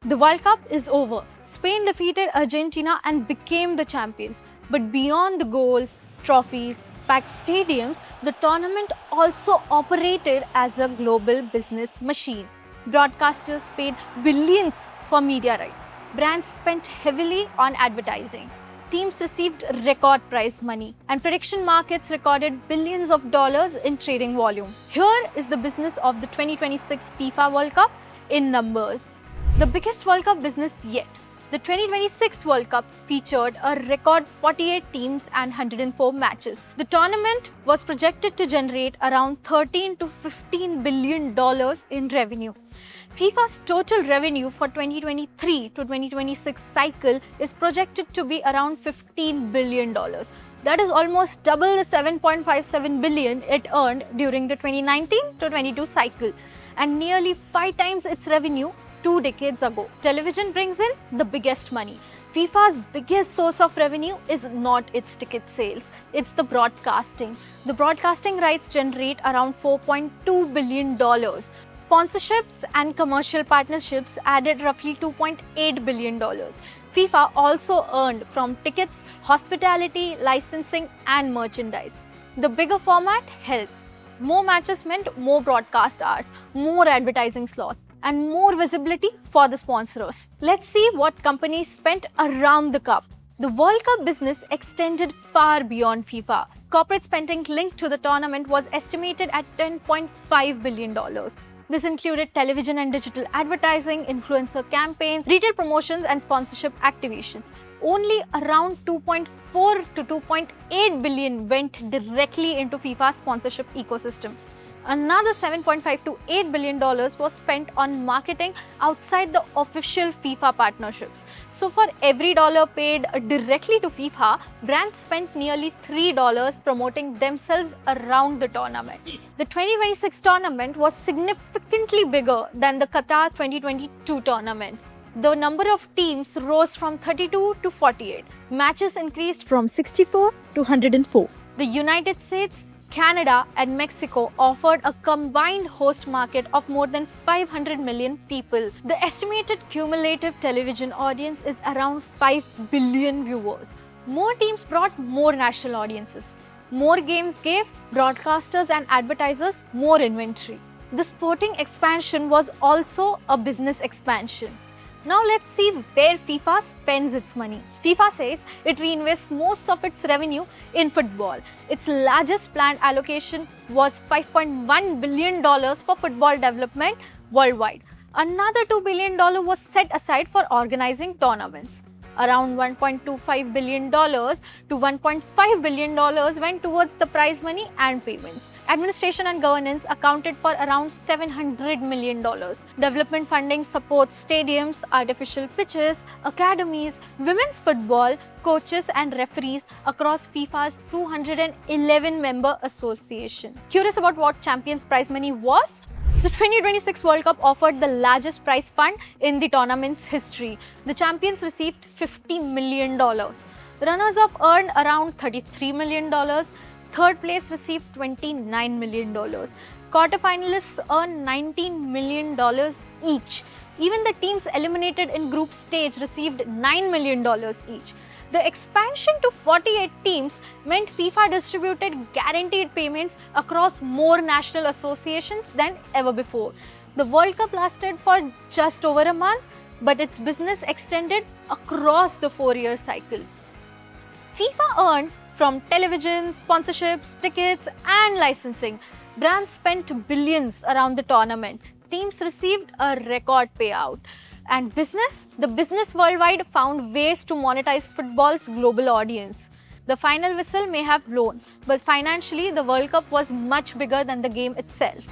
The World Cup is over. Spain defeated Argentina and became the champions. But beyond the goals, trophies, packed stadiums, the tournament also operated as a global business machine. Broadcasters paid billions for media rights. Brands spent heavily on advertising. Teams received record prize money, and prediction markets recorded billions of dollars in trading volume. Here is the business of the 2026 FIFA World Cup in numbers. The biggest World Cup business yet. The 2026 World Cup featured a record 48 teams and 104 matches. The tournament was projected to generate around $13 to $15 billion in revenue. FIFA's total revenue for 2023 to 2026 cycle is projected to be around $15 billion. That is almost double the $7.57 billion it earned during the 2019 to 22 cycle, and nearly 5 times its revenue 2 decades ago. Television brings in the biggest money. FIFA's biggest source of revenue is not its ticket sales, it's the broadcasting. The broadcasting rights generate around $4.2 billion. Sponsorships and commercial partnerships added roughly $2.8 billion. FIFA also earned from tickets, hospitality, licensing, and merchandise. The bigger format helped. More matches meant more broadcast hours, more advertising slots, and more visibility for the sponsors. Let's see what companies spent around the Cup. The World Cup business extended far beyond FIFA. Corporate spending linked to the tournament was estimated at $10.5 billion. This included television and digital advertising, influencer campaigns, retail promotions, and sponsorship activations. Only around 2.4 to 2.8 billion went directly into FIFA's sponsorship ecosystem. Another $7.5 to $8 billion was spent on marketing outside the official FIFA partnerships. So for every dollar paid directly to FIFA, brands spent nearly $3 promoting themselves around the tournament. The 2026 tournament was significantly bigger than the Qatar 2022 tournament. The number of teams rose from 32 to 48. Matches increased from 64 to 104. The United States, Canada, and Mexico offered a combined host market of more than 500 million people. The estimated cumulative television audience is around 5 billion viewers. More teams brought more national audiences. More games gave broadcasters and advertisers more inventory. The sporting expansion was also a business expansion. Now let's see where FIFA spends its money. FIFA says it reinvests most of its revenue in football. Its largest planned allocation was $5.1 billion for football development worldwide. Another $2 billion was set aside for organizing tournaments. Around $1.25 billion to $1.5 billion went towards the prize money and payments. Administration and governance accounted for around $700 million. Development funding supports stadiums, artificial pitches, academies, women's football, coaches, and referees across FIFA's 211-member association. Curious about what Champions Prize money was? The 2026 World Cup offered the largest prize fund in the tournament's history. The champions received $50 million. Runners-up earned around $33 million. Third place received $29 million. Quarterfinalists earned $19 million each. Even the teams eliminated in group stage received $9 million each. The expansion to 48 teams meant FIFA distributed guaranteed payments across more national associations than ever before. The World Cup lasted for just over a month, but its business extended across the 4-year cycle. FIFA earned from television, sponsorships, tickets, and licensing. Brands spent billions around the tournament. Teams received a record payout. And the business worldwide found ways to monetize football's global audience. The final whistle may have blown, but financially the World Cup was much bigger than the game itself.